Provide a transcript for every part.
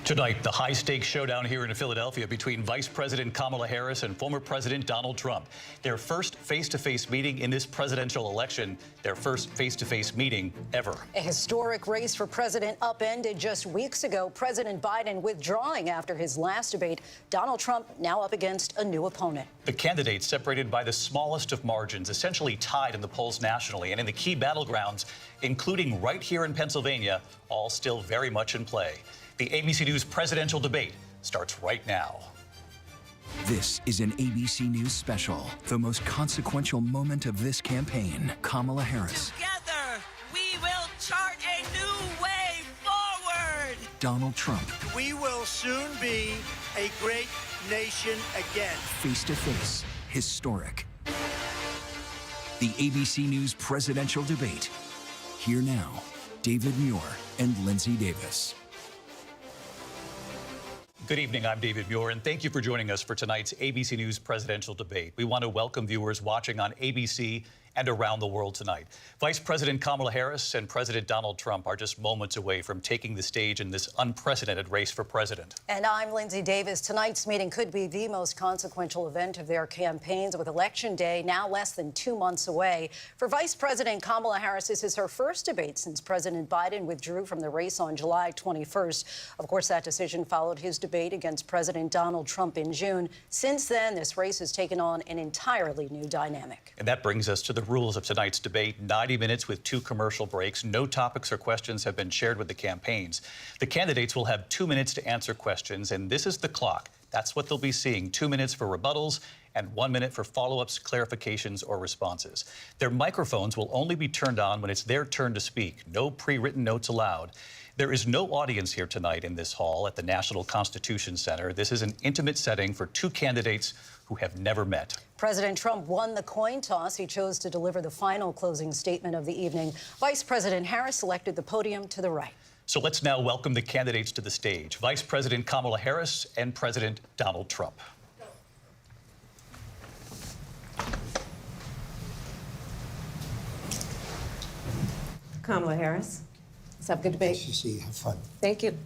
Tonight, the high-stakes showdown here in Philadelphia between Vice President Kamala Harris and former President Donald Trump. Their first face-to-face meeting in this presidential election, their first face-to-face meeting ever. A historic race for president upended just weeks ago. President Biden withdrawing after his last debate. Donald Trump now up against a new opponent. The candidates separated by the smallest of margins, essentially tied in the polls nationally and in the key battlegrounds, including right here in Pennsylvania, all still very much in play. The ABC News presidential debate starts right now. This is an ABC News special, the most consequential moment of this campaign. Kamala Harris. Together, we will chart a new way forward. Donald Trump. We will soon be a great nation again. Face to face, historic. The ABC News presidential debate. Here now, David Muir and Lindsay Davis. Good evening, I'm David Muir, and thank you for joining us for tonight's ABC News presidential debate. We want to welcome viewers watching on ABC and around the world tonight. Vice President Kamala Harris and President Donald Trump are just moments away from taking the stage in this unprecedented race for president. And I'm Lindsay Davis. Tonight's meeting could be the most consequential event of their campaigns, with Election Day now less than 2 months away. For Vice President Kamala Harris, this is her first debate since President Biden withdrew from the race on July 21st. Of course, that decision followed his debate against President Donald Trump in June. Since then, this race has taken on an entirely new dynamic. And that brings us to the rules of tonight's debate. 90 minutes with 2 commercial breaks. No topics or questions have been shared with the campaigns. The candidates will have 2 minutes to answer questions, and this is the clock. That's what they'll be seeing. 2 minutes for rebuttals and 1 minute for follow-ups, clarifications, or responses. Their microphones will only be turned on when it's their turn to speak. No pre-written notes allowed. There is no audience here tonight in this hall at the National Constitution Center. This is an intimate setting for 2 candidates who have never met. President Trump won the coin toss. He chose to deliver the final closing statement of the evening. Vice President Harris selected the podium to the right. So let's now welcome the candidates to the stage. Vice President Kamala Harris and President Donald Trump. Kamala Harris. Let's have a good debate. Nice to see you. Have fun. Thank you.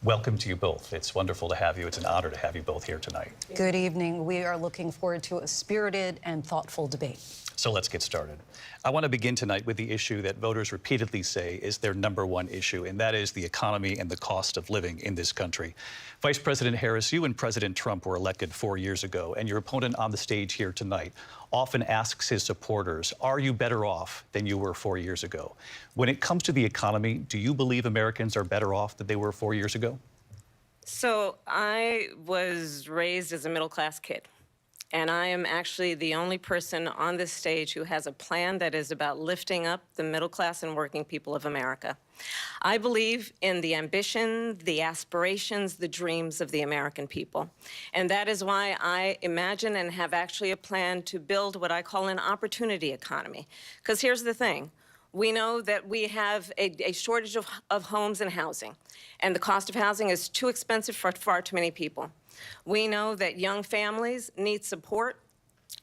Welcome to you both. It's wonderful to have you. It's an honor to have you both here tonight. Good evening. We are looking forward to a spirited and thoughtful debate. So let's get started. I want to begin tonight with the issue that voters repeatedly say is their #1 issue, and that is the economy and the cost of living in this country. Vice President Harris, you and President Trump were elected 4 years ago, and your opponent on the stage here tonight often asks his supporters, are you better off than you were 4 years ago? When it comes to the economy, do you believe Americans are better off than they were 4 years ago? So I was raised as a middle-class kid, and I am actually the only person on this stage who has a plan that is about lifting up the middle class and working people of America. I believe in the ambition, the aspirations, the dreams of the American people. And that is why I imagine and have actually a plan to build what I call an opportunity economy. Because here's the thing. We know that we have a shortage of homes and housing, and the cost of housing is too expensive for far too many people. We know that young families need support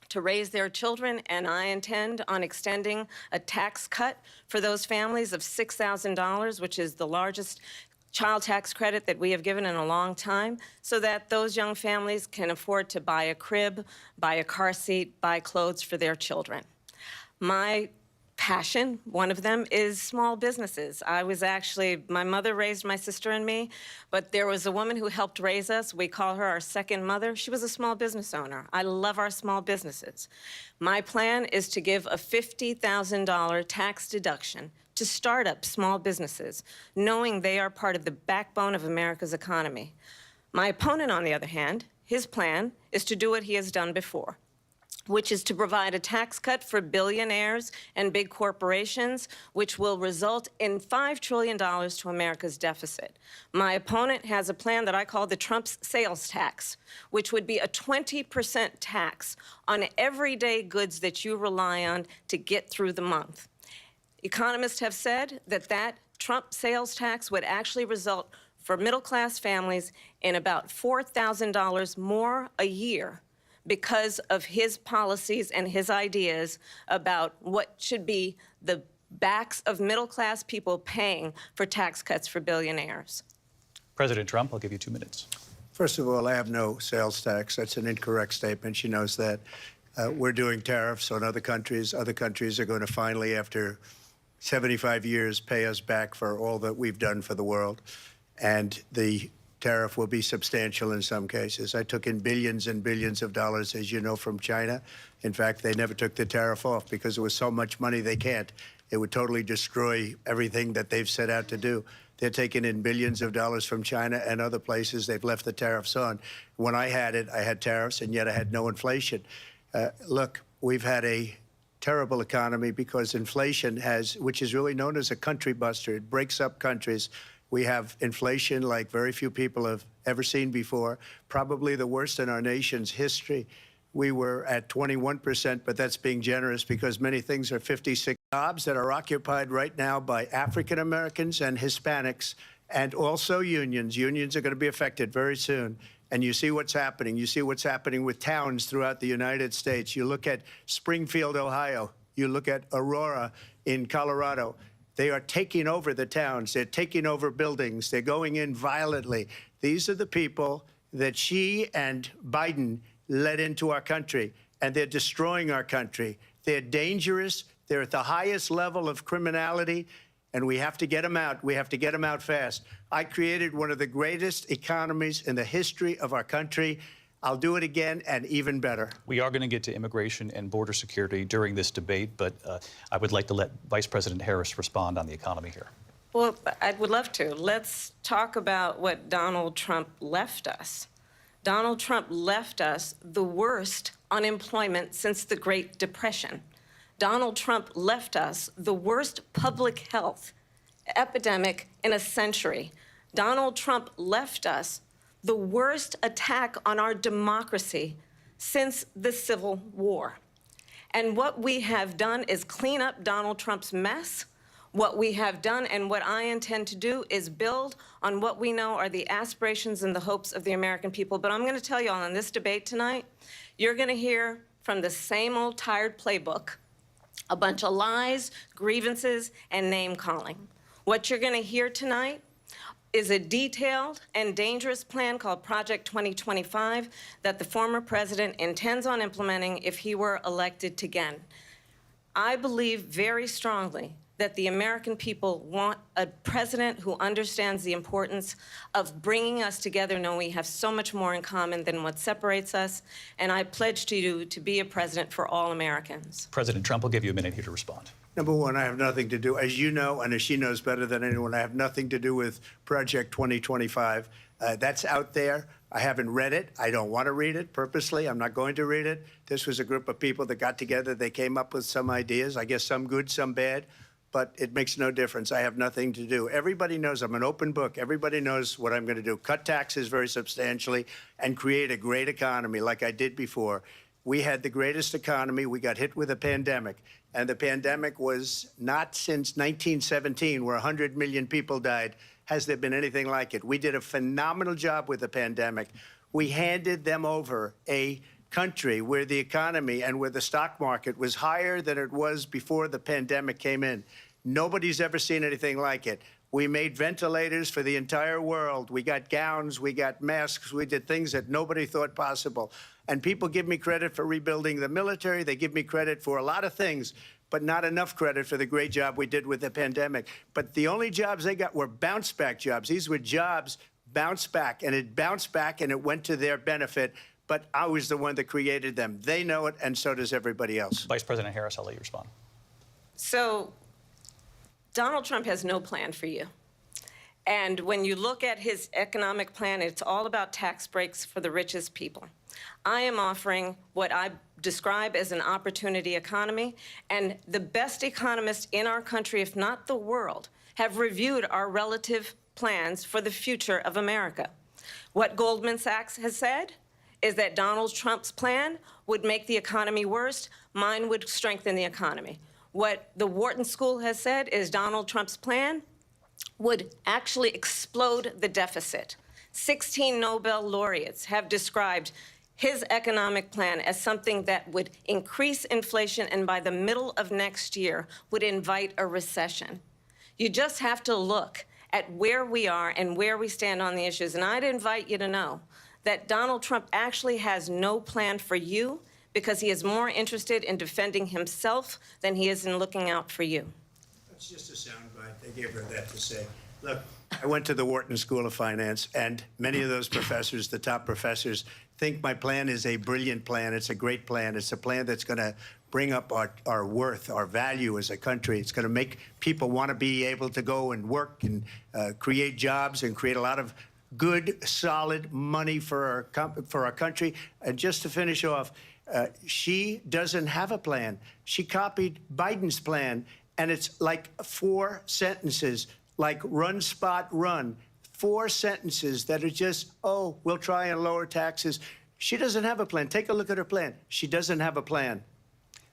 to raise their children, and I intend on extending a tax cut for those families of $6,000, which is the largest child tax credit that we have given in a long time, so that those young families can afford to buy a crib, buy a car seat, buy clothes for their children. My passion, one of them, is small businesses. My mother raised my sister and me, but there was a woman who helped raise us. We call her our second mother. She was a small business owner. I love our small businesses. My plan is to give a $50,000 tax deduction to start up small businesses, knowing they are part of the backbone of America's economy. My opponent, on the other hand, his plan is to do what he has done before, which is to provide a tax cut for billionaires and big corporations, which will result in $5 trillion to America's deficit. My opponent has a plan that I call the Trump's sales tax, which would be a 20% tax on everyday goods that you rely on to get through the month. Economists have said that Trump sales tax would actually result for middle-class families in about $4,000 more a year because of his policies and his ideas about what should be the backs of middle-class people paying for tax cuts for billionaires. President Trump, I'll give you 2 minutes. First of all, I have no sales tax. That's an incorrect statement. She knows that. We're doing tariffs on other countries. Other countries are going to finally, after 75 years, pay us back for all that we've done for the world. And the tariff will be substantial in some cases. I took in billions and billions of dollars, as you know, from China. In fact, they never took the tariff off because it was so much money they can't. It would totally destroy everything that they've set out to do. They're taking in billions of dollars from China and other places. They've left the tariffs on. When I had it, I had tariffs, and yet I had no inflation. Look, we've had a terrible economy because inflation has, which is really known as a country buster. It breaks up countries. We have inflation like very few people have ever seen before, probably the worst in our nation's history. We were at 21%, but that's being generous because many things are 56 jobs that are occupied right now by African Americans and Hispanics, and also unions. Unions are going to be affected very soon. And you see what's happening. You see what's happening with towns throughout the United States. You look at Springfield, Ohio. You look at Aurora in Colorado. They are taking over the towns. They're taking over buildings. They're going in violently. These are the people that Xi and Biden led into our country, and they're destroying our country. They're dangerous. They're at the highest level of criminality, and we have to get them out. We have to get them out fast. I created one of the greatest economies in the history of our country. I'll do it again and even better. We are going to get to immigration and border security during this debate, but I would like to let Vice President Harris respond on the economy here. Well, I would love to. Let's talk about what Donald Trump left us. Donald Trump left us the worst unemployment since the Great Depression. Donald Trump left us the worst public health epidemic in a century. Donald Trump left us the worst attack on our democracy since the Civil War. And what we have done is clean up Donald Trump's mess. What we have done and what I intend to do is build on what we know are the aspirations and the hopes of the American people. But I'm going to tell you all in this debate tonight, you're going to hear from the same old tired playbook, a bunch of lies, grievances, and name-calling. What you're going to hear tonight is a detailed and dangerous plan called Project 2025 that the former president intends on implementing if he were elected again. I believe very strongly that the American people want a president who understands the importance of bringing us together, knowing we have so much more in common than what separates us. And I pledge to you to be a president for all Americans. President Trump will give you a minute here to respond. Number one, I have nothing to do, as you know, and as she knows better than anyone, I have nothing to do with Project 2025. That's out there. I haven't read it. I don't want to read it purposely. I'm not going to read it. This was a group of people that got together. They came up with some ideas, I guess some good, some bad, but it makes no difference. I have nothing to do. Everybody knows I'm an open book. Everybody knows what I'm going to do. Cut taxes very substantially and create a great economy like I did before. We had the greatest economy. We got hit with a pandemic. And the pandemic was not since 1917, where 100 million people died, has there been anything like it. We did a phenomenal job with the pandemic. We handed them over a country where the economy and where the stock market was higher than it was before the pandemic came in. Nobody's ever seen anything like it. We made ventilators for the entire world. We got gowns, we got masks, we did things that nobody thought possible. And people give me credit for rebuilding the military. They give me credit for a lot of things, but not enough credit for the great job we did with the pandemic. But the only jobs they got were bounce back jobs. These were jobs bounce back, and it bounced back and it went to their benefit. But I was the one that created them. They know it, and so does everybody else. Vice President Harris, I'll let you respond. So Donald Trump has no plan for you. And when you look at his economic plan, it's all about tax breaks for the richest people. I am offering what I describe as an opportunity economy, and the best economists in our country, if not the world, have reviewed our relative plans for the future of America. What Goldman Sachs has said is that Donald Trump's plan would make the economy worse, mine would strengthen the economy. What the Wharton School has said is Donald Trump's plan would actually explode the deficit. 16 Nobel laureates have described his economic plan as something that would increase inflation and by the middle of next year would invite a recession. You just have to look at where we are and where we stand on the issues. And I'd invite you to know that Donald Trump actually has no plan for you because he is more interested in defending himself than he is in looking out for you. It's just a soundbite. They gave her that to say. Look, I went to the Wharton School of Finance, and many of those professors, the top professors, think my plan is a brilliant plan. It's a great plan. It's a plan that's going to bring up our worth, our value as a country. It's going to make people want to be able to go and work and create jobs and create a lot of good, solid money for our country. And just to finish off, she doesn't have a plan. She copied Biden's plan, and it's like 4 sentences, like run, spot, run. 4 sentences that are just, oh, we'll try and lower taxes. She doesn't have a plan. Take a look at her plan. She doesn't have a plan.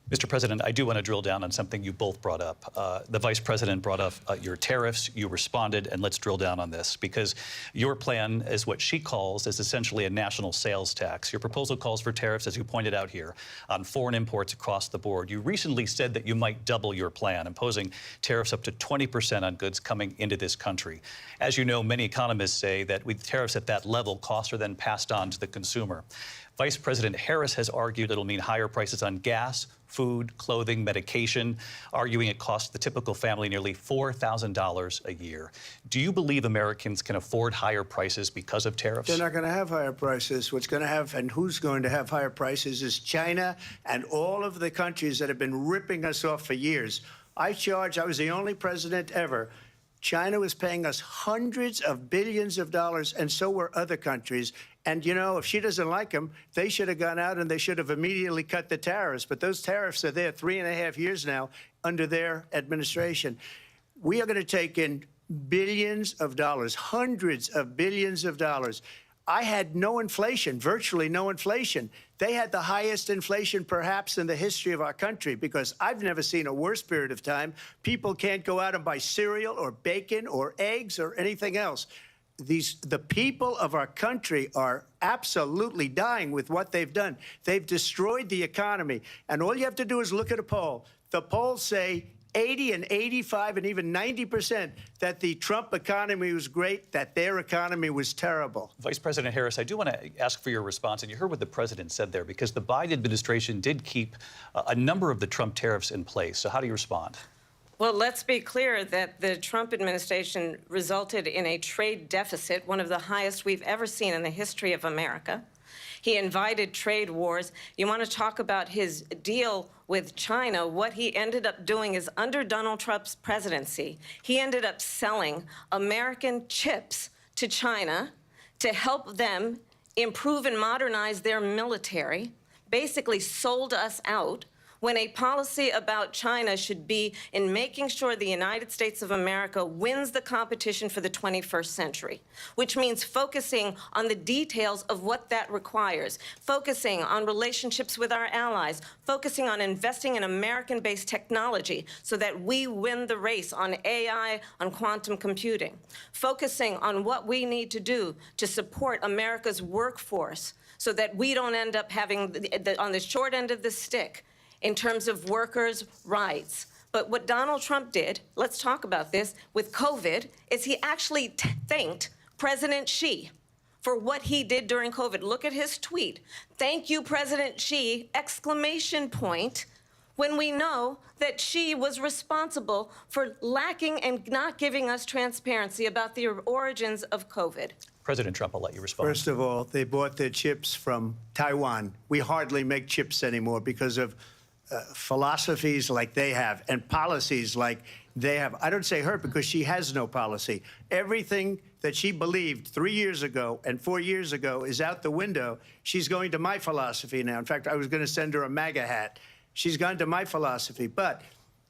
Mr. President, I do want to drill down on something you both brought up. The Vice President brought up your tariffs. You responded, and let's drill down on this, because your plan is what she calls is essentially a national sales tax. Your proposal calls for tariffs, as you pointed out here, on foreign imports across the board. You recently said that you might double your plan, imposing tariffs up to 20% on goods coming into this country. As you know, many economists say that with tariffs at that level, costs are then passed on to the consumer. Vice President Harris has argued it'll mean higher prices on gas, food, clothing, medication, arguing it costs the typical family nearly $4,000 a year. Do you believe Americans can afford higher prices because of tariffs? They're not going to have higher prices. What's going to have, and who's going to have higher prices, is China and all of the countries that have been ripping us off for years. I was the only president ever. China was paying us hundreds of billions of dollars, and so were other countries. And, you know, if she doesn't like them, they should have gone out and they should have immediately cut the tariffs. But those tariffs are there 3.5 years now under their administration. We are going to take in billions of dollars, hundreds of billions of dollars. I had no inflation, virtually no inflation. They had the highest inflation perhaps in the history of our country, because I've never seen a worse period of time. People can't go out and buy cereal or bacon or eggs or anything else. The people of our country are absolutely dying with what they've done. They've destroyed the economy. And all you have to do is look at a poll. The polls say 80 and 85 and even 90% that the Trump economy was great, that their economy was terrible. Vice President Harris, I do want to ask for your response, and you heard what the president said there, because the Biden administration did keep a number of the Trump tariffs in place. So how do you respond? Well, let's be clear that the Trump administration resulted in a trade deficit, one of the highest we've ever seen in the history of America. He invited trade wars. You want to talk about his deal with China? What he ended up doing is, under Donald Trump's presidency, he ended up selling American chips to China to help them improve and modernize their military, basically sold us out, when a policy about China should be in making sure the United States of America wins the competition for the 21st century, which means focusing on the details of what that requires, focusing on relationships with our allies, focusing on investing in American-based technology so that we win the race on AI, on quantum computing, focusing on what we need to do to support America's workforce so that we don't end up having, on the short end of the stick, in terms of workers' rights. But what Donald Trump did, let's talk about this, with COVID, is he actually thanked President Xi for what he did during COVID. Look at his tweet. Thank you, President Xi, exclamation point, when we know that Xi was responsible for lacking and not giving us transparency about the origins of COVID. President Trump, I'll let you respond. First of all, they bought their chips from Taiwan. We hardly make chips anymore because of philosophies like they have and policies like they have. I don't say her because she has no policy. Everything that she believed 3 years ago and 4 years ago is out the window. She's going to my philosophy now. In fact, I was going to send her a MAGA hat. She's gone to my philosophy. But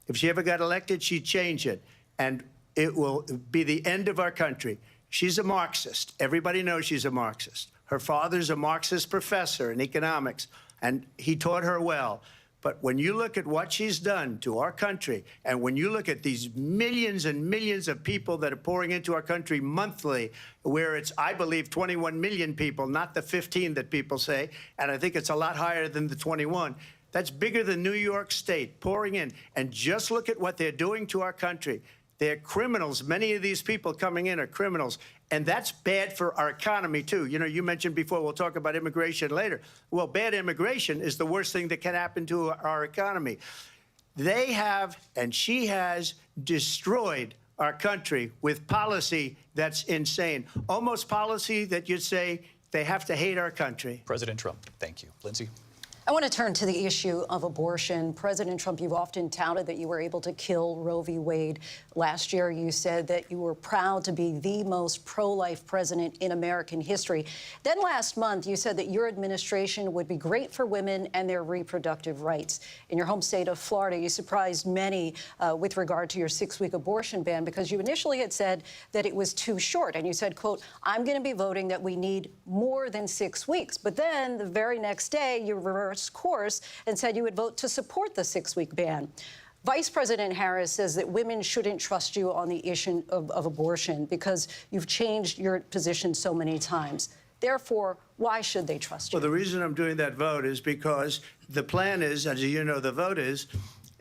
if she ever got elected, she'd change it. And it will be the end of our country. She's a Marxist. Everybody knows she's a Marxist. Her father's a Marxist professor in economics, and he taught her well. But when you look at what she's done to our country, and when you look at these millions and millions of people that are pouring into our country monthly, where it's, I believe, 21 million people, not the 15 that people say, and I think it's a lot higher than the 21, that's bigger than New York State pouring in. And just look at what they're doing to our country. They're criminals. Many of these people coming in are criminals. And that's bad for our economy, too. You know, you mentioned before, we'll talk about immigration later. Well, bad immigration is the worst thing that can happen to our economy. They have, and she has, destroyed our country with policy that's insane. Almost policy that you'd say they have to hate our country. President Trump, thank you. Lindsay? I want to turn to the issue of abortion. President Trump, you've often touted that you were able to kill Roe v. Wade. Last year, you said that you were proud to be the most pro-life president in American history. Then last month, you said that your administration would be great for women and their reproductive rights. In your home state of Florida, you surprised many with regard to your 6-week abortion ban because you initially had said that it was too short. And you said, quote, I'm going to be voting that we need more than 6 weeks. But then the very next day, you reversed course and said you would vote to support the 6-week ban. Vice President Harris says that women shouldn't trust you on the issue of abortion because you've changed your position so many times. Therefore, why should they trust you? Well, the reason I'm doing that vote is because the plan is, as you know, the vote is,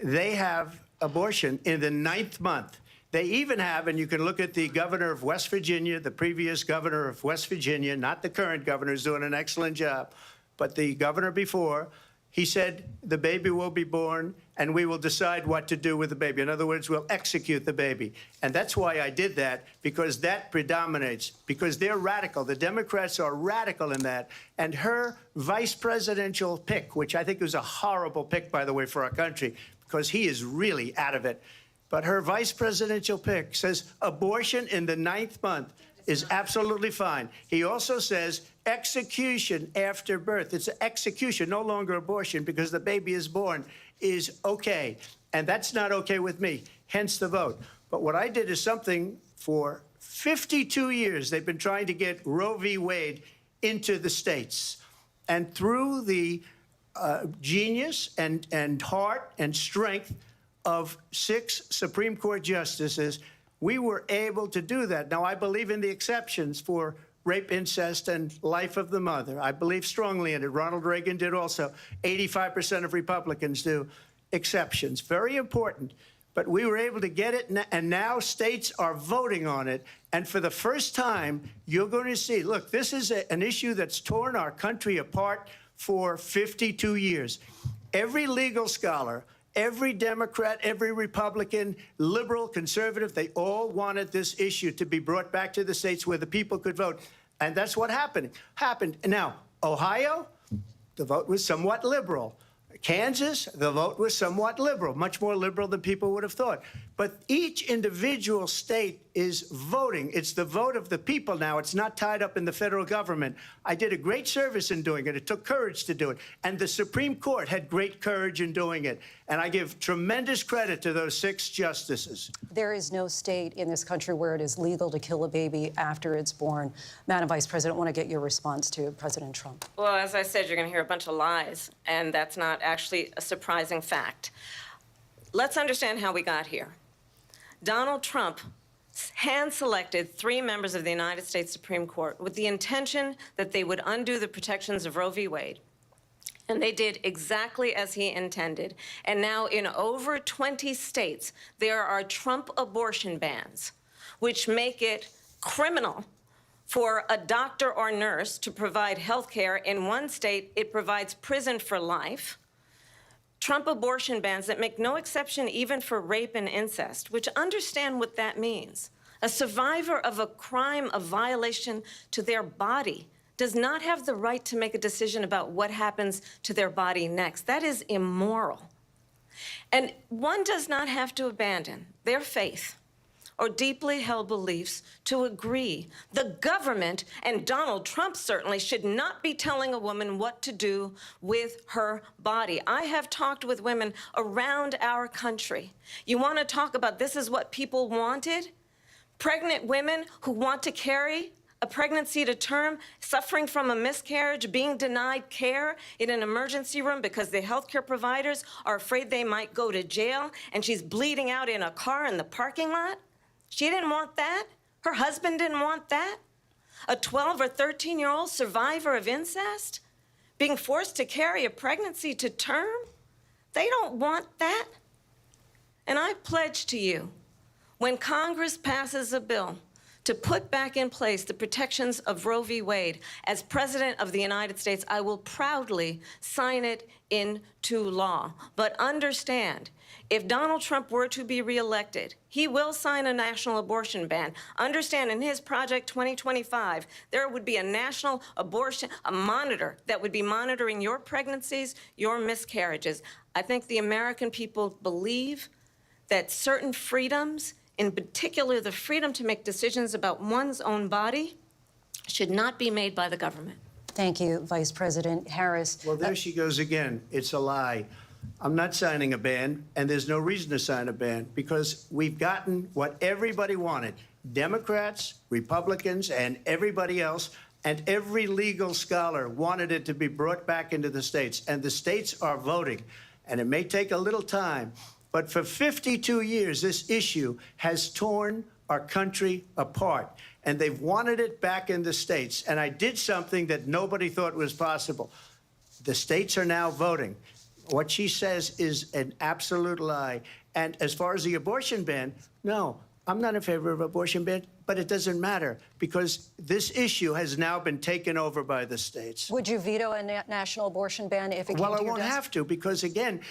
they have abortion in the 9th month. They even have, and you can look at the governor of West Virginia, the previous governor of West Virginia, not the current governor, who's doing an excellent job, but the governor before, he said the baby will be born and we will decide what to do with the baby. In other words, we'll execute the baby. And that's why I did that, because that predominates, because they're radical. The Democrats are radical in that. And her vice presidential pick, which I think was a horrible pick, by the way, for our country, because he is really out of it. But her vice presidential pick says abortion in the 9th month is absolutely fine. He also says execution after birth. It's execution, no longer abortion, because the baby is born, is okay. And that's not okay with me, hence the vote. But what I did is something for 52 years. They've been trying to get Roe v. Wade into the states. And through the genius and heart and strength of 6 Supreme Court justices, we were able to do that. Now, I believe in the exceptions for rape, incest, and life of the mother. I believe strongly in it. Ronald Reagan did also. 85% of Republicans do. Exceptions. Very important. But we were able to get it, and now states are voting on it. And for the first time, you're going to see, look, this is an issue that's torn our country apart for 52 years. Every legal scholar, every Democrat, every Republican, liberal, conservative, they all wanted this issue to be brought back to the states where the people could vote. And that's what happened. Now, Ohio, the vote was somewhat liberal. Kansas, the vote was somewhat liberal, much more liberal than people would have thought. But each individual state is voting. It's the vote of the people now. It's not tied up in the federal government. I did a great service in doing it. It took courage to do it. And the Supreme Court had great courage in doing it. And I give tremendous credit to those 6 justices. There is no state in this country where it is legal to kill a baby after it's born. Madam Vice President, I want to get your response to President Trump. Well, as I said, you're going to hear a bunch of lies, and that's not actually a surprising fact. Let's understand how we got here. Donald Trump hand-selected 3 members of the United States Supreme Court with the intention that they would undo the protections of Roe v. Wade. And they did exactly as he intended. And now in over 20 states, there are Trump abortion bans, which make it criminal for a doctor or nurse to provide health care. In one state, it provides prison for life. Trump abortion bans that make no exception even for rape and incest, which understand what that means. A survivor of a crime of violation to their body does not have the right to make a decision about what happens to their body next. That is immoral. And one does not have to abandon their faith or deeply held beliefs to agree. The government, and Donald Trump certainly, should not be telling a woman what to do with her body. I have talked with women around our country. You want to talk about this is what people wanted? Pregnant women who want to carry a pregnancy to term, suffering from a miscarriage, being denied care in an emergency room because the healthcare providers are afraid they might go to jail, and she's bleeding out in a car in the parking lot. She didn't want that. Her husband didn't want that. A 12 or 13-year-old survivor of incest being forced to carry a pregnancy to term. They don't want that. And I pledge to you, When Congress passes a bill to put back in place the protections of Roe v. Wade, as President of the United States, I will proudly sign it into law. But understand, if Donald Trump were to be reelected, he will sign a national abortion ban. Understand, in his Project 2025, there would be a national abortion, a monitor that would be monitoring your pregnancies, your miscarriages. I think the American people believe that certain freedoms, in particular the freedom to make decisions about one's own body, should not be made by the government. Thank you, Vice President Harris. Well, there she goes again. It's a lie. I'm not signing a ban, and there's no reason to sign a ban because we've gotten what everybody wanted. Democrats, Republicans, and everybody else, and every legal scholar wanted it to be brought back into the states, and the states are voting. And it may take a little time, but for 52 years, this issue has torn our country apart, and they've wanted it back in the states. And I did something that nobody thought was possible. The states are now voting. What she says is an absolute lie. And as far as the abortion ban, no, I'm not in favor of abortion ban, but it doesn't matter because this issue has now been taken over by the states. Would you veto a national abortion ban if it came to your desk? Well, I won't have to because, again,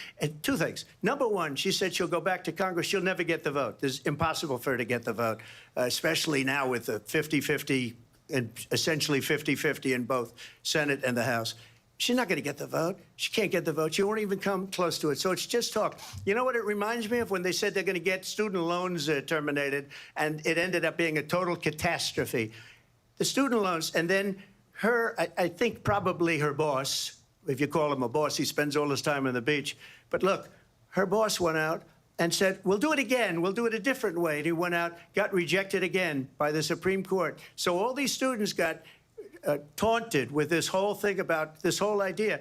two things. Number one, she said she'll go back to Congress. She'll never get the vote. It's impossible for her to get the vote, especially now with the 50-50 and essentially 50-50 in both Senate and the House. She's not going to get the vote. She can't get the vote. She won't even come close to it. So it's just talk. You know what it reminds me of? When they said they're going to get student loans terminated, and it ended up being a total catastrophe. The student loans, and then her, I think probably her boss, if you call him a boss, he spends all his time on the beach. But look, her boss went out and said, we'll do it again. We'll do it a different way. And he went out, got rejected again by the Supreme Court. So all these students got taunted with this whole thing about this whole idea.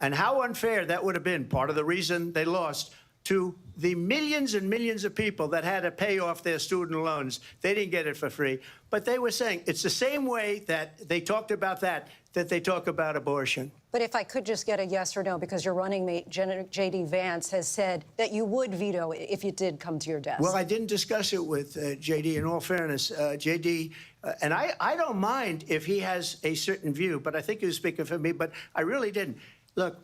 And how unfair that would have been, part of the reason they lost, to the millions and millions of people that had to pay off their student loans. They didn't get it for free. But they were saying it's the same way that they talked about that they talk about abortion. But if I could just get a yes or no, because your running mate, J.D. Vance, has said that you would veto it if it did come to your desk. Well, I didn't discuss it with J.D. In all fairness, J.D., and I don't mind if he has a certain view, but I think he was speaking for me, but I really didn't. Look,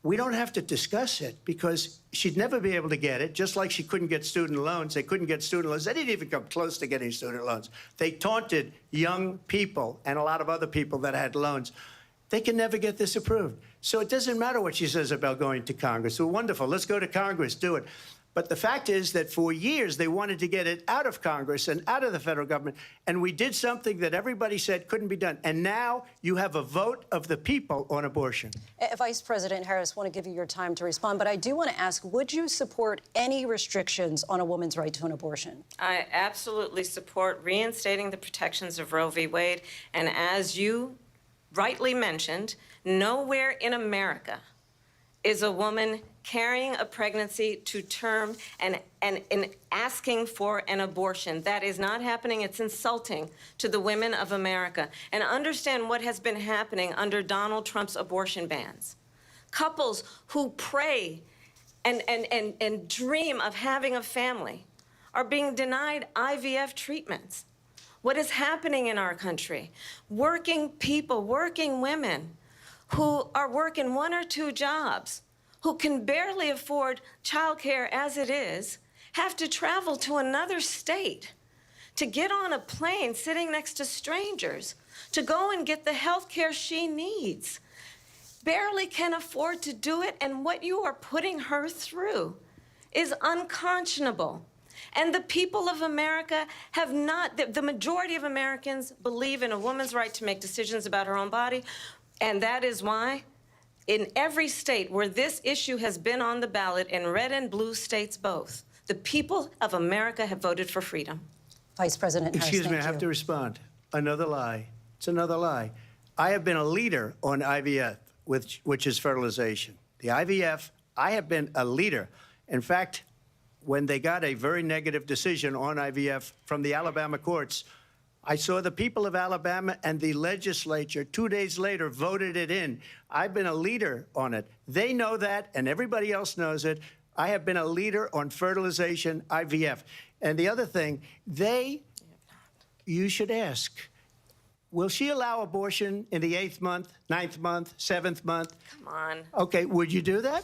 we don't have to discuss it because she'd never be able to get it, just like she couldn't get student loans. They couldn't get student loans. They didn't even come close to getting student loans. They taunted young people and a lot of other people that had loans. They can never get this approved. So it doesn't matter what she says about going to Congress. Well, wonderful. Let's go to Congress. Do it. But the fact is that for years, they wanted to get it out of Congress and out of the federal government. And we did something that everybody said couldn't be done. And now you have a vote of the people on abortion. Vice President Harris, I want to give you your time to respond. But I do want to ask, would you support any restrictions on a woman's right to an abortion? I absolutely support reinstating the protections of Roe v. Wade. And as you rightly mentioned, nowhere in America is a woman carrying a pregnancy to term and asking for an abortion. That is not happening. It's insulting to the women of America. And understand what has been happening under Donald Trump's abortion bans. Couples who pray and dream of having a family are being denied IVF treatments. What is happening in our country? Working people, working women who are working 1 or 2 jobs, who can barely afford childcare as it is, have to travel to another state to get on a plane sitting next to strangers to go and get the health care she needs. Barely can afford to do it, and what you are putting her through is unconscionable. And the people of America have not, the majority of Americans believe in a woman's right to make decisions about her own body, and that is why in every state where this issue has been on the ballot, in red and blue states both, the people of America have voted for freedom. Vice President Harris, Excuse me, I have to respond. Another lie. It's another lie. I have been a leader on IVF, which is fertilization. The IVF, I have been a leader. In fact, when they got a very negative decision on IVF from the Alabama courts, I saw the people of Alabama and the legislature 2 days later voted it in. I've been a leader on it. They know that, and everybody else knows it. I have been a leader on fertilization, IVF. And the other thing, you should ask, will she allow abortion in the 8th month, 9th month, 7th month? Come on. Okay, would you do that?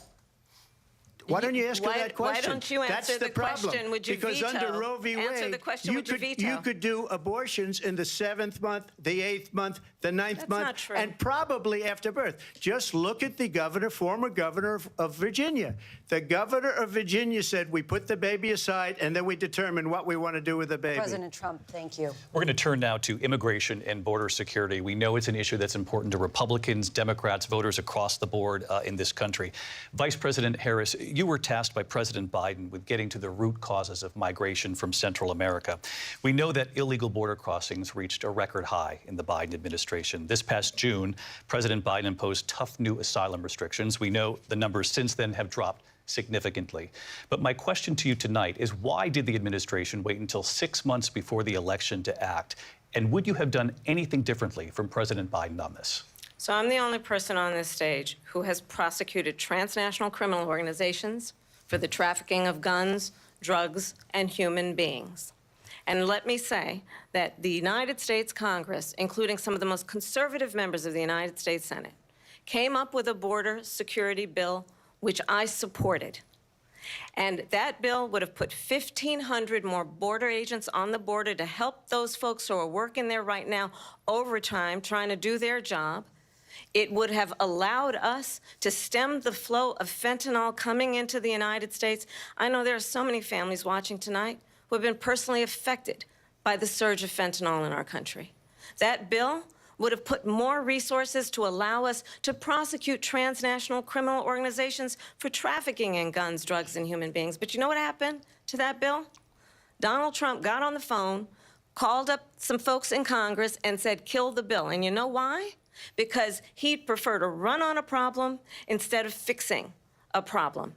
Why don't you ask her Why- that question? why don't you answer That's the problem. question, would you Because veto? under Roe v. Answer Wade, the question, you would you could, veto? you could do abortions in the 7th month, the 8th month, the 9th That's month, not true. and probably after birth. Just look at the governor, former governor of Virginia. The governor of Virginia said, we put the baby aside, and then we determine what we want to do with the baby. President Trump, thank you. We're going to turn now to immigration and border security. We know it's an issue that's important to Republicans, Democrats, voters across the board in this country. Vice President Harris, you were tasked by President Biden with getting to the root causes of migration from Central America. We know that illegal border crossings reached a record high in the Biden administration. This past June, President Biden imposed tough new asylum restrictions. We know the numbers since then have dropped significantly. But my question to you tonight is, why did the administration wait until 6 months before the election to act? And would you have done anything differently from President Biden on this? So I'm the only person on this stage who has prosecuted transnational criminal organizations for the trafficking of guns, drugs, and human beings. And let me say that the United States Congress, including some of the most conservative members of the United States Senate, came up with a border security bill which I supported. And that bill would have put 1,500 more border agents on the border to help those folks who are working there right now overtime trying to do their job. It would have allowed us to stem the flow of fentanyl coming into the United States. I know there are so many families watching tonight who have been personally affected by the surge of fentanyl in our country. That bill would have put more resources to allow us to prosecute transnational criminal organizations for trafficking in guns, drugs, and human beings. But you know what happened to that bill? Donald Trump got on the phone, called up some folks in Congress, and said, kill the bill. And you know why? Because he'd prefer to run on a problem instead of fixing a problem.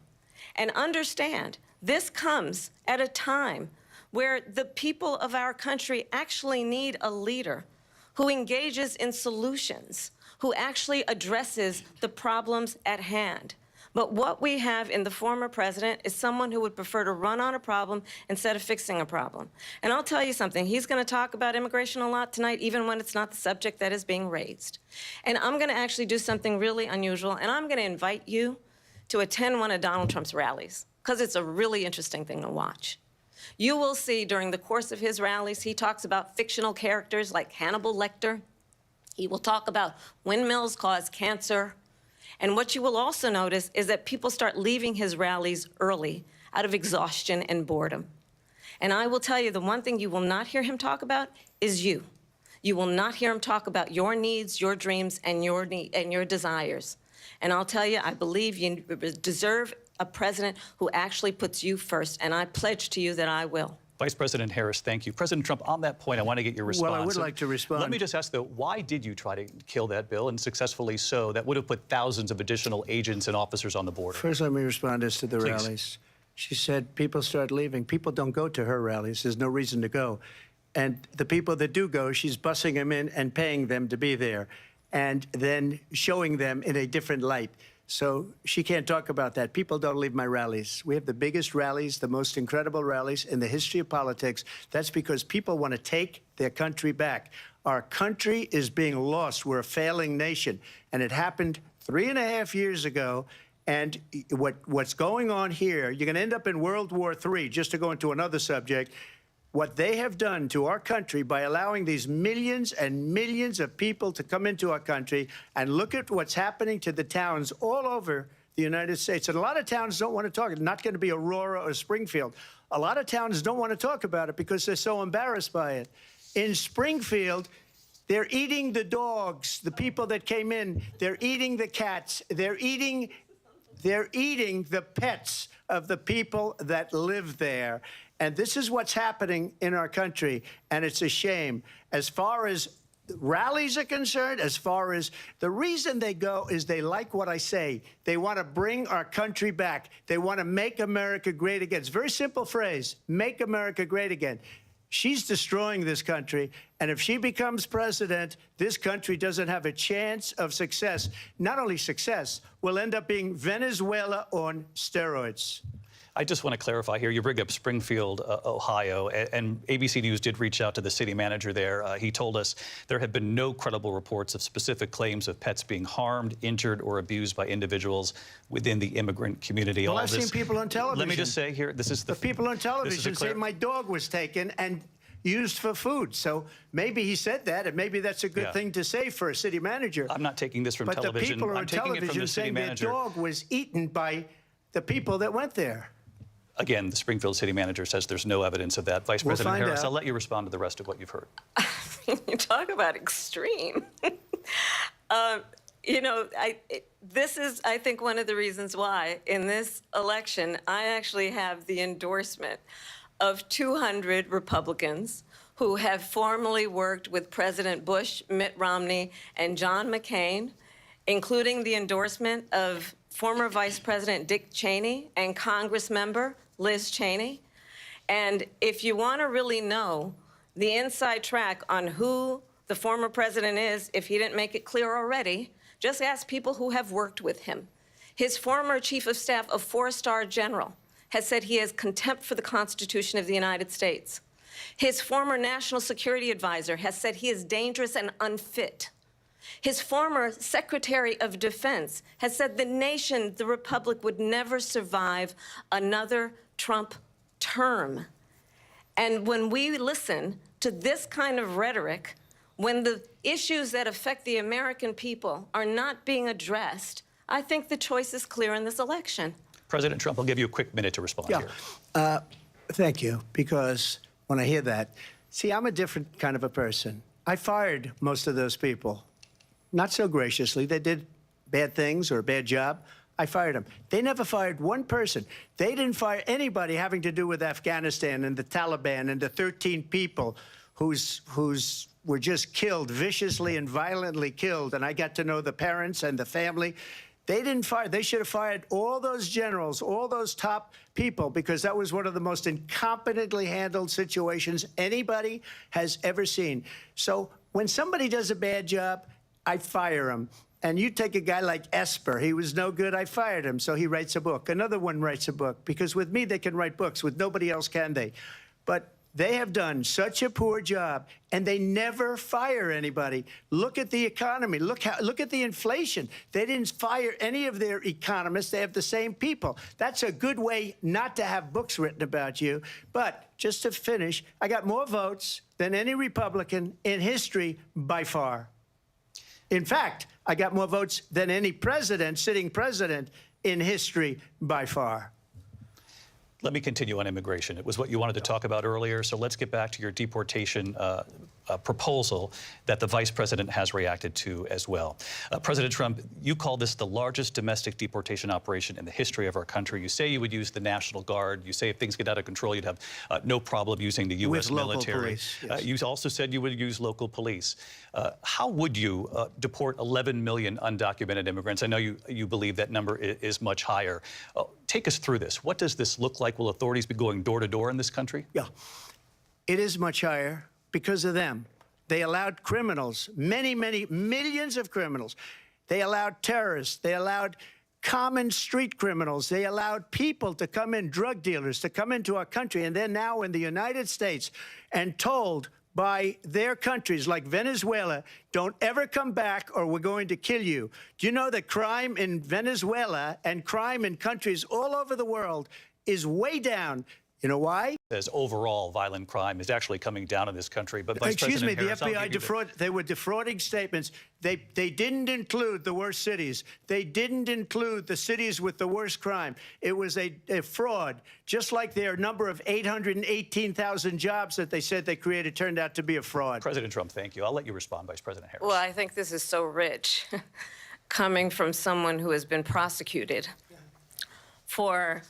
And understand, this comes at a time where the people of our country actually need a leader who engages in solutions, who actually addresses the problems at hand. But what we have in the former president is someone who would prefer to run on a problem instead of fixing a problem. And I'll tell you something, he's going to talk about immigration a lot tonight, even when it's not the subject that is being raised. And I'm going to actually do something really unusual, and I'm going to invite you to attend one of Donald Trump's rallies, because it's a really interesting thing to watch. You will see during the course of his rallies, he talks about fictional characters like Hannibal Lecter. He will talk about windmills cause cancer. And what you will also notice is that people start leaving his rallies early out of exhaustion and boredom. And I will tell you, the one thing you will not hear him talk about is you. You will not hear him talk about your needs, your dreams, and your desires. And I'll tell you, I believe you deserve a president who actually puts you first, and I pledge to you that I will. Vice President Harris, thank you. President Trump, on that point, I want to get your response. Well, I would like to respond. Let me just ask, though, why did you try to kill that bill, and successfully so, that would have put thousands of additional agents and officers on the border? First, let me respond as to the Please. rallies. She said people start leaving. People don't go to her rallies. There's no reason to go. And the people that do go, she's bussing them in and paying them to be there, and then showing them in a different light. So she can't talk about that. People don't leave my rallies. We have the biggest rallies, the most incredible rallies in the history of politics. That's because people want to take their country back. Our country is being lost. We're a failing nation. And it happened 3.5 years ago. And what's going on here, you're going to end up in World War III, just to go into another subject. What they have done to our country by allowing these millions and millions of people to come into our country, and look at what's happening to the towns all over the United States. And a lot of towns don't want to talk. It's not going to be Aurora or Springfield. A lot of towns don't want to talk about it because they're so embarrassed by it. In Springfield, they're eating the dogs, the people that came in. They're eating the cats. They're eating the pets of the people that live there. And this is what's happening in our country, and it's a shame. As far as rallies are concerned, as far as the reason they go is they like what I say. They want to bring our country back. They want to make America great again. It's a very simple phrase, make America great again. She's destroying this country, and if she becomes president, this country doesn't have a chance of success. Not only success, we'll end up being Venezuela on steroids. I just want to clarify here. You bring up Springfield, Ohio, and ABC News did reach out to the city manager there. He told us there have been no credible reports of specific claims of pets being harmed, injured, or abused by individuals within the immigrant community. Well, All I've this, seen people on television. Let me just say here, this is The people on television say my dog was taken and used for food. So maybe he said that, and maybe that's a good thing to say for a city manager. I'm not taking this from but television. The people I'm on taking it from television the city saying manager. their dog was eaten by the people that went there. Again, the Springfield city manager says there's no evidence of that. Vice We'll President find Harris, out. I'll let you respond to the rest of what you've heard. You talk about extreme. You know, this is, I think, one of the reasons why in this election I actually have the endorsement of 200 Republicans who have formerly worked with President Bush, Mitt Romney, and John McCain, including the endorsement of former Vice President Dick Cheney and Congress member Liz Cheney. And if you want to really know the inside track on who the former president is, if he didn't make it clear already, just ask people who have worked with him. His former chief of staff, a four-star general, has said he has contempt for the Constitution of the United States. His former national security advisor has said he is dangerous and unfit. His former Secretary of Defense has said the nation, the Republic, would never survive another Trump term. And when we listen to this kind of rhetoric, when the issues that affect the American people are not being addressed, I think the choice is clear in this election. President Trump, I'll give you a quick minute to respond here. Thank you, because when I hear that, see, I'm a different kind of a person. I fired most of those people. Not so graciously. They did bad things or a bad job. I fired them. They never fired one person. They didn't fire anybody having to do with Afghanistan and the Taliban and the 13 people whose were just killed, viciously and violently killed. And I got to know the parents and the family. They didn't fire. They should have fired all those generals, all those top people, because that was one of the most incompetently handled situations anybody has ever seen. So when somebody does a bad job, I fire him. And you take a guy like Esper. He was no good. I fired him. So he writes a book. Another one writes a book. Because with me, they can write books. With nobody else can they. But they have done such a poor job, and they never fire anybody. Look at the economy. Look at the inflation. They didn't fire any of their economists. They have the same people. That's a good way not to have books written about you. But just to finish, I got more votes than any Republican in history by far. In fact, I got more votes than any president, sitting president, in history by far. Let me continue on immigration. It was what you wanted to talk about earlier, so let's get back to your deportation proposal that the vice president has reacted to as well. President Trump, you call this the largest domestic deportation operation in the history of our country. You say you would use the National Guard. You say if things get out of control, you'd have no problem using the U.S. military. Police, yes. You also said you would use local police. How would you deport 11 million undocumented immigrants? I know you believe that number is much higher. Take us through this. What does this look like? Will authorities be going door to door in this country? Yeah, it is much higher because of them. They allowed criminals, many, many millions of criminals. They allowed terrorists. They allowed common street criminals. They allowed people to come in, drug dealers, to come into our country. And they're now in the United States and told by their countries like Venezuela, don't ever come back or we're going to kill you. Do you know that crime in Venezuela and crime in countries all over the world is way down? You know why? As overall violent crime is actually coming down in this country. But Vice Excuse me, President the Harris, FBI they were defrauding statements. They didn't include the worst cities. They didn't include the cities with the worst crime. It was a fraud, just like their number of 818,000 jobs that they said they created turned out to be a fraud. President Trump, thank you. I'll let you respond, Vice President Harris. Well, I think this is so rich, coming from someone who has been prosecuted for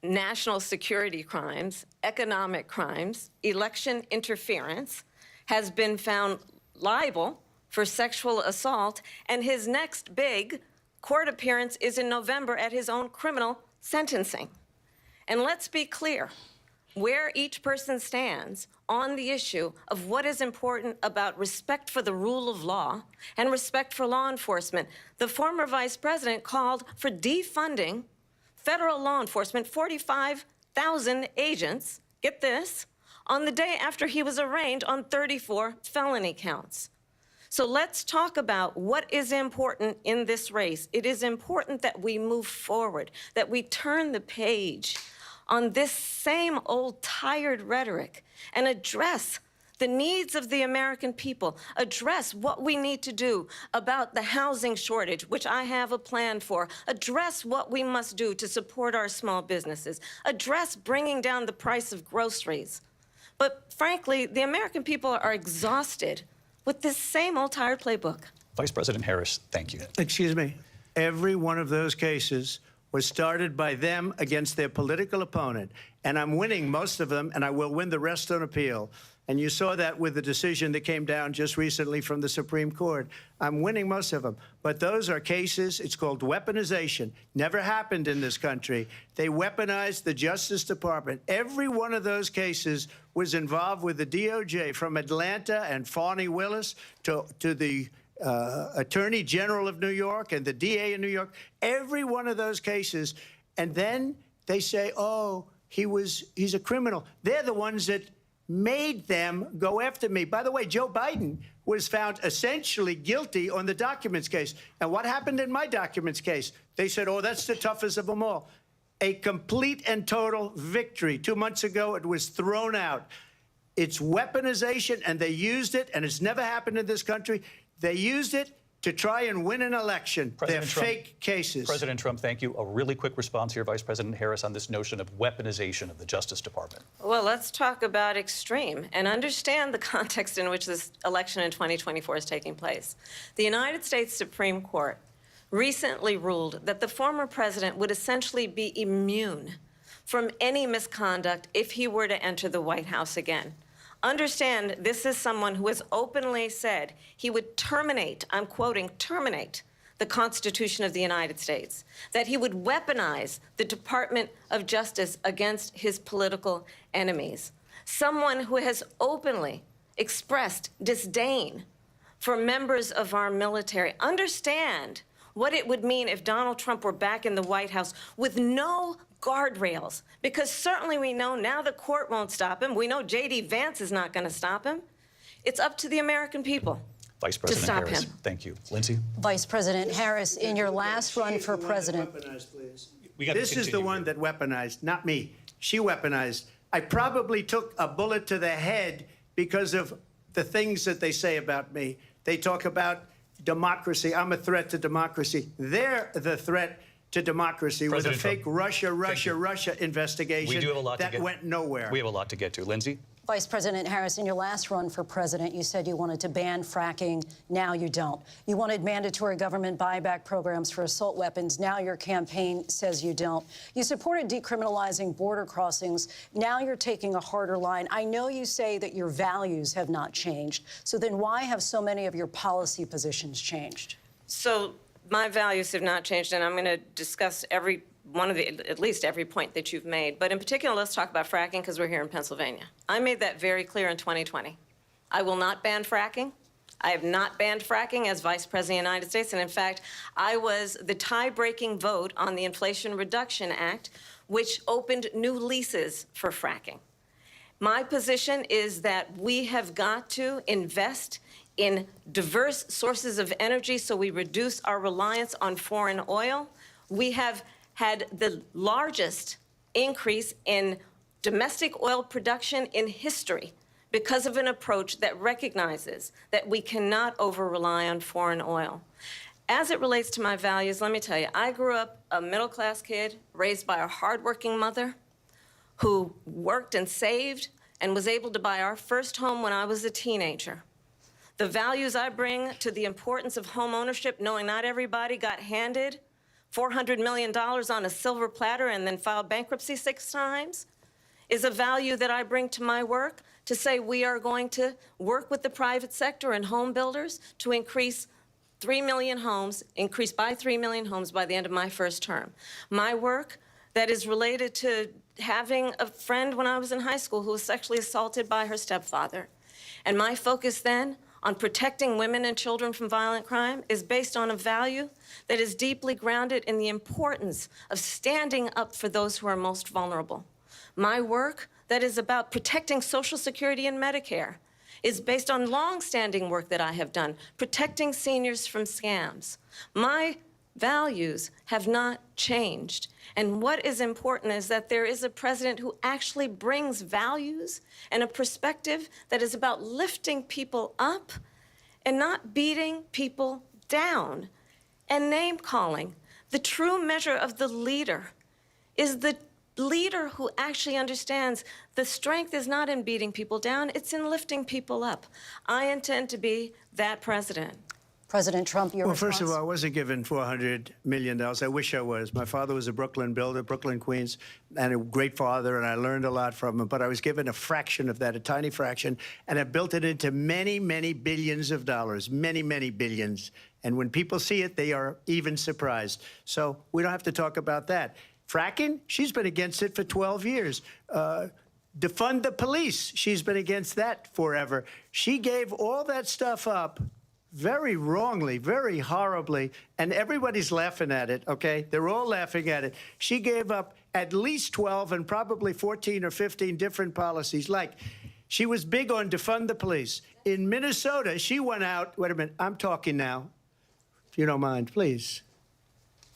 national security crimes, economic crimes, election interference, has been found liable for sexual assault, and his next big court appearance is in November at his own criminal sentencing. And let's be clear where each person stands on the issue of what is important about respect for the rule of law and respect for law enforcement. The former vice president called for defunding Federal law enforcement, 45,000 agents, get this, on the day after he was arraigned on 34 felony counts. So let's talk about what is important in this race. It is important that we move forward, that we turn the page on this same old tired rhetoric and address the needs of the American people, address what we need to do about the housing shortage, which I have a plan for, address what we must do to support our small businesses, address bringing down the price of groceries. But frankly, the American people are exhausted with this same old tired playbook. Vice President Harris, thank you. Excuse me. Every one of those cases was started by them against their political opponent. And I'm winning most of them, and I will win the rest on appeal. And you saw that with the decision that came down just recently from the Supreme Court. I'm winning most of them. But those are cases, it's called weaponization. Never happened in this country. They weaponized the Justice Department. Every one of those cases was involved with the DOJ, from Atlanta and Fani Willis to the Attorney General of New York and the DA in New York. Every one of those cases. And then they say, oh, he's a criminal. They're the ones that made them go after me. By the way, Joe Biden was found essentially guilty on the documents case. And what happened in my documents case? They said, oh, that's the toughest of them all. A complete and total victory. 2 months ago, it was thrown out. It's weaponization, and they used it, and it's never happened in this country. They used it to try and win an election. They're fake cases. President Trump, thank you. A really quick response here, Vice President Harris, on this notion of weaponization of the Justice Department. Well, let's talk about extreme and understand the context in which this election in 2024 is taking place. The United States Supreme Court recently ruled that the former president would essentially be immune from any misconduct if he were to enter the White House again. Understand, this is someone who has openly said he would terminate, I'm quoting, terminate the Constitution of the United States, that he would weaponize the Department of Justice against his political enemies. Someone who has openly expressed disdain for members of our military. Understand what it would mean if Donald Trump were back in the White House with no guardrails, because certainly we know now the court won't stop him. We know J.D. Vance is not going to stop him. It's up to the American people Vice President stop Harris, him. Thank you. Lindsay? Vice President Harris, in your last run for president. This is the one that weaponized, not me. She weaponized. I probably took a bullet to the head because of the things that they say about me. They talk about democracy. I'm a threat to democracy. They're the threat to democracy with a fake Russia investigation that went nowhere. We have a lot to get to. Lindsay? Vice President Harris, in your last run for president, you said you wanted to ban fracking. Now you don't. You wanted mandatory government buyback programs for assault weapons. Now your campaign says you don't. You supported decriminalizing border crossings. Now you're taking a harder line. I know you say that your values have not changed. So then why have so many of your policy positions changed? So my values have not changed, and I'm going to discuss every one of at least every point that you've made. But in particular, let's talk about fracking, because we're here in Pennsylvania. I made that very clear in 2020. I will not ban fracking. I have not banned fracking as Vice President of the United States. And in fact, I was the tie-breaking vote on the Inflation Reduction Act, which opened new leases for fracking. My position is that we have got to invest in diverse sources of energy so we reduce our reliance on foreign oil. We have had the largest increase in domestic oil production in history because of an approach that recognizes that we cannot over-rely on foreign oil. As it relates to my values, let me tell you, I grew up a middle-class kid raised by a hardworking mother who worked and saved and was able to buy our first home when I was a teenager. The values I bring to the importance of home ownership, knowing not everybody got handed $400 million on a silver platter and then filed bankruptcy 6 times, is a value that I bring to my work to say we are going to work with the private sector and home builders to increase 3 million homes, increase by 3 million homes by the end of my first term. My work that is related to having a friend when I was in high school who was sexually assaulted by her stepfather. And my focus then on protecting women and children from violent crime is based on a value that is deeply grounded in the importance of standing up for those who are most vulnerable. My work that is about protecting Social Security and Medicare is based on long-standing work that I have done, protecting seniors from scams. My values have not changed. And what is important is that there is a president who actually brings values and a perspective that is about lifting people up and not beating people down. And name-calling. The true measure of the leader is the leader who actually understands the strength is not in beating people down, it's in lifting people up. I intend to be that president. President Trump, your response? First of all, I wasn't given $400 million. I wish I was. My father was a Brooklyn builder, Brooklyn, Queens, and a great father, and I learned a lot from him. But I was given a fraction of that, a tiny fraction, and I built it into many, many billions of dollars, many, many billions. And when people see it, they are even surprised. So we don't have to talk about that. Fracking, she's been against it for 12 years. Defund the police, she's been against that forever. She gave all that stuff up very wrongly, very horribly, and everybody's laughing at it, okay? They're all laughing at it. She gave up at least 12 and probably 14 or 15 different policies. Like, she was big on defund the police. In Minnesota, she went out, wait a minute, I'm talking now, if you don't mind, please.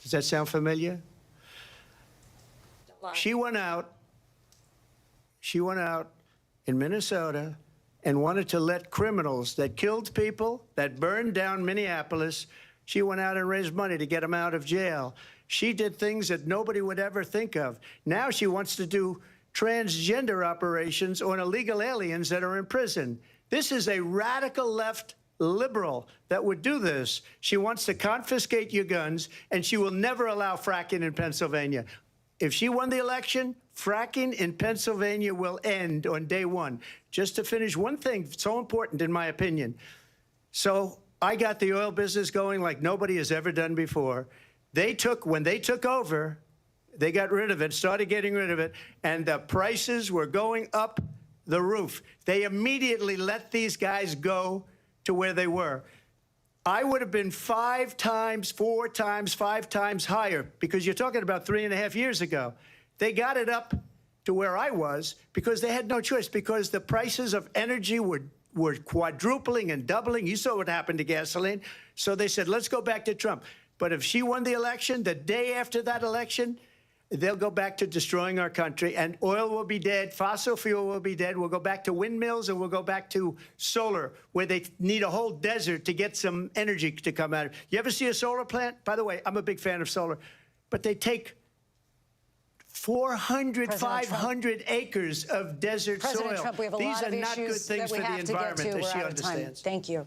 Does that sound familiar? She went out in Minnesota and wanted to let criminals that killed people, that burned down Minneapolis, she went out and raised money to get them out of jail. She did things that nobody would ever think of. Now she wants to do transgender operations on illegal aliens that are in prison. This is a radical left liberal that would do this. She wants to confiscate your guns, and she will never allow fracking in Pennsylvania. If she won the election, fracking in Pennsylvania will end on day one. Just to finish one thing, so important in my opinion. So I got the oil business going like nobody has ever done before. When they took over, they got rid of it, started getting rid of it, and the prices were going up the roof. They immediately let these guys go to where they were. I would have been 5 times, 4 times, 5 times higher, because you're talking about 3.5 years ago. They got it up to where I was because they had no choice, because the prices of energy were quadrupling and doubling. You saw what happened to gasoline. So they said, let's go back to Trump. But if she won the election, the day after that election, they'll go back to destroying our country, and oil will be dead, fossil fuel will be dead, we'll go back to windmills, and we'll go back to solar, where they need a whole desert to get some energy to come out of it. You ever see a solar plant? By the way, I'm a big fan of solar, but they take 400, 500 acres of desert President soil. Trump, we have a These lot are of not good issues things that for we the have to get environment to. that We're she out of time. understands. Thank you.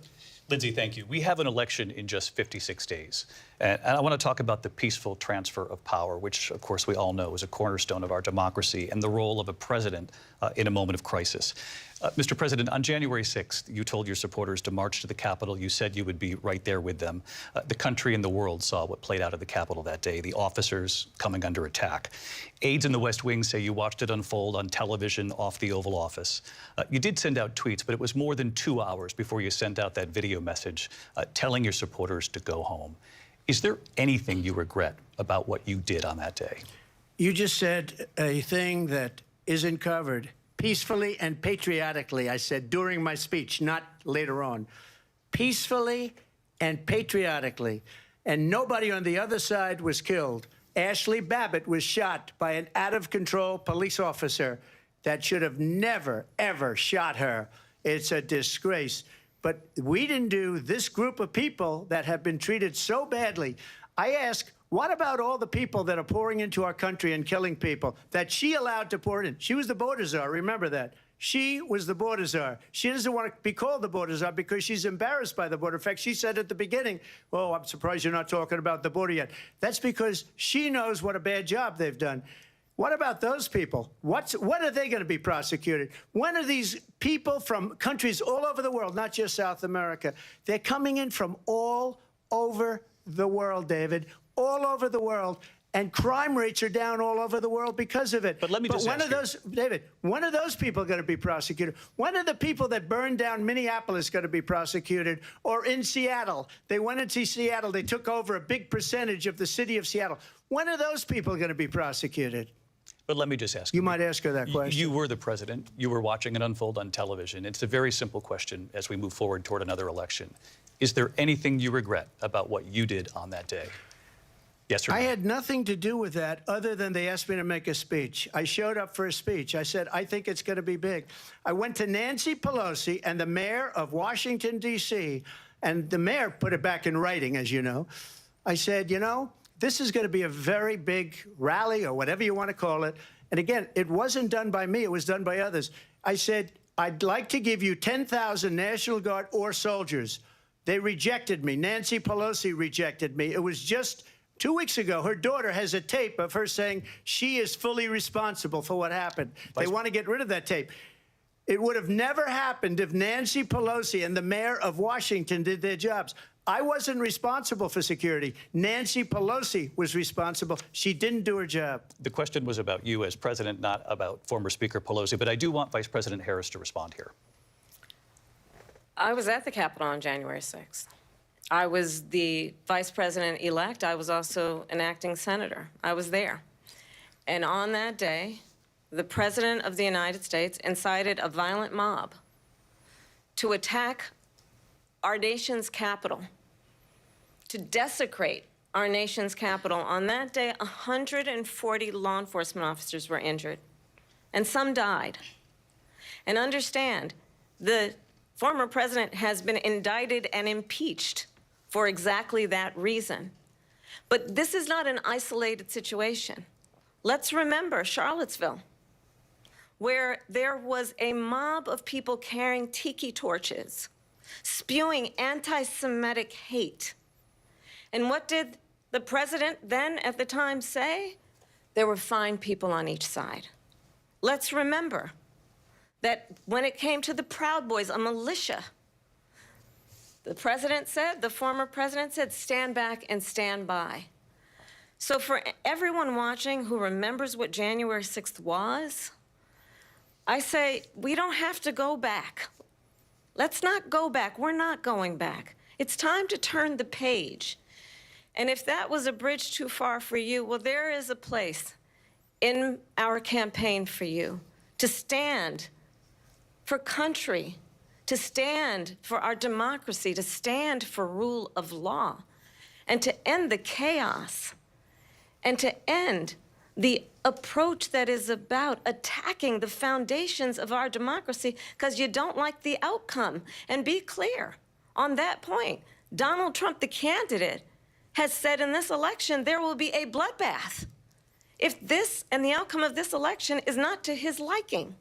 Lindsay, thank you. We have an election in just 56 days. And I want to talk about the peaceful transfer of power, which, of course, we all know is a cornerstone of our democracy, and the role of a president in a moment of crisis. Mr. President, on January 6th, you told your supporters to march to the Capitol. You said you would be right there with them. The country and the world saw what played out at the Capitol that day, the officers coming under attack. Aides in the West Wing say you watched it unfold on television off the Oval Office. You did send out tweets, but it was more than 2 hours before you sent out that video message telling your supporters to go home. Is there anything you regret about what you did on that day? You just said a thing that isn't covered. Peacefully and patriotically, I said during my speech, not later on. Peacefully and patriotically. And nobody on the other side was killed. Ashley Babbitt was shot by an out-of-control police officer that should have never, ever shot her. It's a disgrace. But we didn't do this group of people that have been treated so badly. I ask, what about all the people that are pouring into our country and killing people that she allowed to pour in? She was the border czar, remember that. She was the border czar. She doesn't want to be called the border czar because she's embarrassed by the border. In fact, she said at the beginning, oh, I'm surprised you're not talking about the border yet. That's because she knows what a bad job they've done. What about those people? When are they going to be prosecuted? When are these people from countries all over the world, not just South America, they're coming in from all over the world, David, all over the world, and crime rates are down all over the world because of it. But let me just one ask of those, David, one of those people going to be prosecuted. One of the people that burned down Minneapolis going to be prosecuted. Or in Seattle, they went into Seattle, they took over a big percentage of the city of Seattle. When are those people going to be prosecuted? But let me just ask You might ask her that question. You were the president. You were watching it unfold on television. It's a very simple question as we move forward toward another election. Is there anything you regret about what you did on that day? Yes or no? I had nothing to do with that other than they asked me to make a speech. I showed up for a speech. I said, I think it's going to be big. I went to Nancy Pelosi and the mayor of Washington, D.C., and the mayor put it back in writing, as you know. I said, you know, this is going to be a very big rally or whatever you want to call it. And again, it wasn't done by me. It was done by others. I said, I'd like to give you 10,000 National Guard or soldiers. They rejected me. Nancy Pelosi rejected me. It was just 2 weeks ago. Her daughter has a tape of her saying she is fully responsible for what happened. They want to get rid of that tape. It would have never happened if Nancy Pelosi and the mayor of Washington did their jobs. I wasn't responsible for security. Nancy Pelosi was responsible. She didn't do her job. The question was about you as president, not about former Speaker Pelosi. But I do want Vice President Harris to respond here. I was at the Capitol on January 6th. I was the vice president-elect. I was also an acting senator. I was there. And on that day, the President of the United States incited a violent mob to attack our nation's capital, to desecrate our nation's capital. On that day, 140 law enforcement officers were injured, and some died. And understand, the former president has been indicted and impeached for exactly that reason. But this is not an isolated situation. Let's remember Charlottesville, where there was a mob of people carrying tiki torches, spewing anti-Semitic hate. And what did the president then at the time say? There were fine people on each side. Let's remember that when it came to the Proud Boys, a militia, the president said, the former president said, stand back and stand by. So for everyone watching who remembers what January 6th was, I say, we don't have to go back. Let's not go back. We're not going back. It's time to turn the page. And if that was a bridge too far for you, well, there is a place in our campaign for you to stand for country, to stand for our democracy, to stand for rule of law, and to end the chaos, and to end the approach that is about attacking the foundations of our democracy because you don't like the outcome. And be clear on that point. Donald Trump, the candidate, has said in this election there will be a bloodbath if this and the outcome of this election is not to his liking.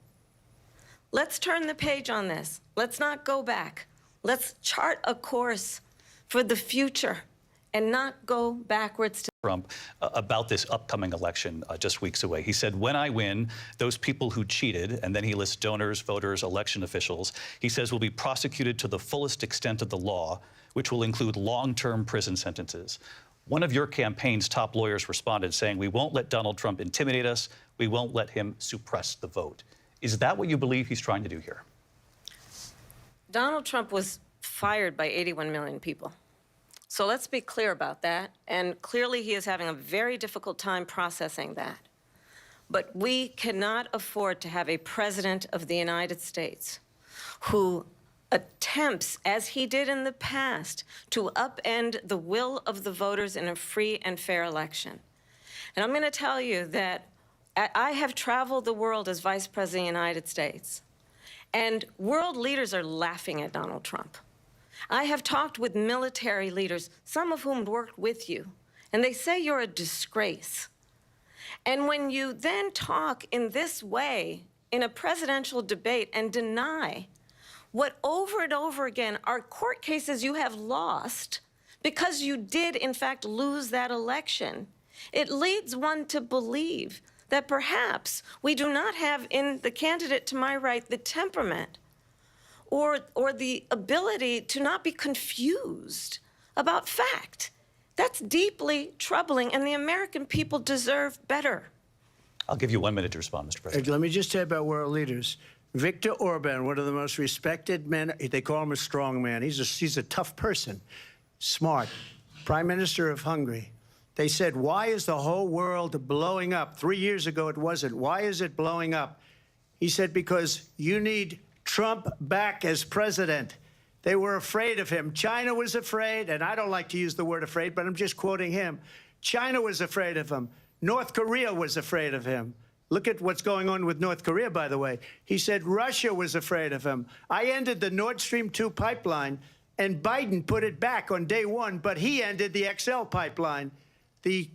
Let's turn the page on this. Let's not go back. Let's chart a course for the future and not go backwards to Trump about this upcoming election just weeks away. He said, when I win, those people who cheated, and then he lists donors, voters, election officials, he says will be prosecuted to the fullest extent of the law, which will include long-term prison sentences. One of your campaign's top lawyers responded saying, we won't let Donald Trump intimidate us. We won't let him suppress the vote. Is that what you believe he's trying to do here? Donald Trump was fired by 81 million people. So let's be clear about that. And clearly he is having a very difficult time processing that. But we cannot afford to have a president of the United States who attempts, as he did in the past, to upend the will of the voters in a free and fair election. And I'm going to tell you that I have traveled the world as Vice President of the United States, and world leaders are laughing at Donald Trump. I have talked with military leaders, some of whom worked with you, and they say you're a disgrace. And when you then talk in this way in a presidential debate and deny what over and over again are court cases you have lost because you did, in fact, lose that election, it leads one to believe that perhaps we do not have in the candidate to my right the temperament or the ability to not be confused about fact That's deeply troubling, and the American people deserve better. I'll give you 1 minute to respond, Mr. President. Let me just tell you about world leaders. Viktor Orban, one of the most respected men, they call him a strong man. He's a tough person, smart. Prime Minister of Hungary. They said, why is the whole world blowing up? 3 years ago, it wasn't. Why is it blowing up? He said, because you need Trump back as president. They were afraid of him. China was afraid, and I don't like to use the word afraid, but I'm just quoting him. China was afraid of him. North Korea was afraid of him. Look at what's going on with North Korea, by the way. He said Russia was afraid of him. I ended the Nord Stream 2 pipeline, and Biden put it back on day one, but he ended the XL pipeline. The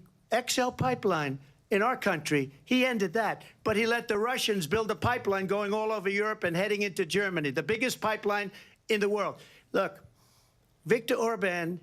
XL pipeline in our country, he ended that. But he let the Russians build a pipeline going all over Europe and heading into Germany, the biggest pipeline in the world. Look, Viktor Orban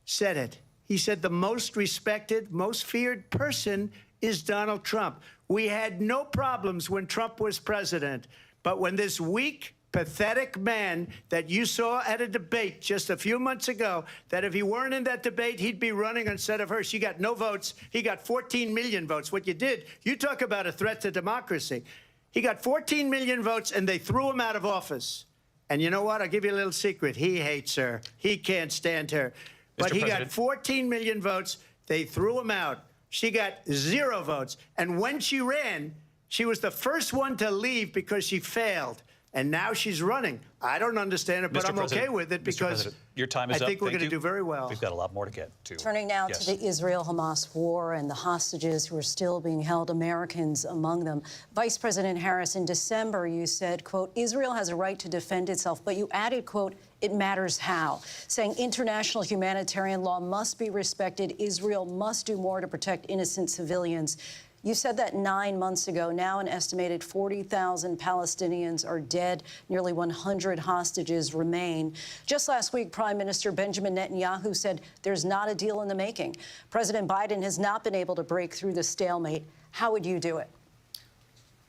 said it. He said the most respected, most feared person is Donald Trump. We had no problems when Trump was president, but when this weak, pathetic man that you saw at a debate just a few months ago, that if he weren't in that debate, he'd be running instead of her. She got no votes. He got 14 million votes. What you did, you talk about a threat to democracy. He got 14 million votes, and they threw him out of office. And you know what? I'll give you a little secret. He hates her. He can't stand her. But he got 14 million votes. They threw him out. She got 0 votes. And when she ran, she was the first one to leave because she failed. And now she's running. I don't understand it, but I'm okay with it because your time is I up. think we're going to do very well. We've got a lot more to get to. Turning now to the Israel-Hamas war and the hostages who are still being held, Americans among them. Vice President Harris, in December, you said, quote, Israel has a right to defend itself, but you added, quote, it matters how, saying international humanitarian law must be respected. Israel must do more to protect innocent civilians. You said that 9 months ago. Now an estimated 40,000 Palestinians are dead. Nearly 100 hostages remain. Just last week, Prime Minister Benjamin Netanyahu said there's not a deal in the making. President Biden has not been able to break through the stalemate. How would you do it?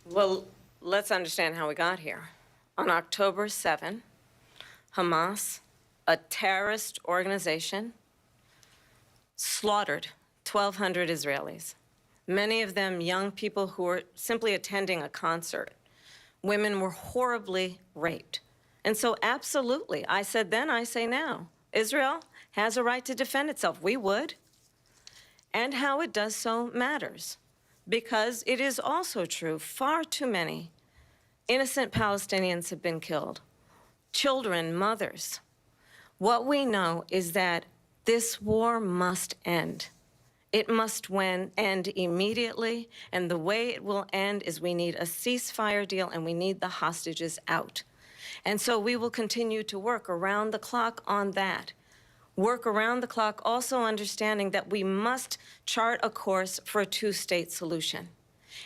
Well, let's understand how we got here. On October 7, Hamas, a terrorist organization, slaughtered 1,200 Israelis. Many of them young people who were simply attending a concert. Women were horribly raped. And so absolutely, I said then, I say now, Israel has a right to defend itself. We would. And how it does so matters. Because it is also true, far too many innocent Palestinians have been killed. Children, mothers. What we know is that this war must end. It must end immediately, and the way it will end is we need a ceasefire deal and we need the hostages out. And so we will continue to work around the clock on that. Work around the clock, also understanding that we must chart a course for a two-state solution.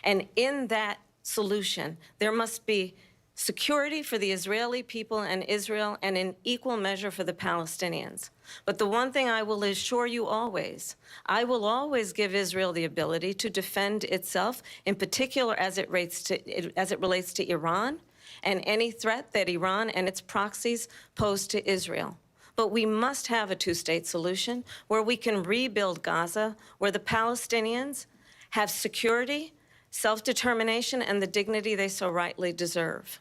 And in that solution, there must be security for the Israeli people and Israel, and in equal measure for the Palestinians. But the one thing I will assure you always, I will always give Israel the ability to defend itself, in particular as it relates to Iran and any threat that Iran and its proxies pose to Israel. But we must have a two-state solution where we can rebuild Gaza, where the Palestinians have security, self-determination, and the dignity they so rightly deserve.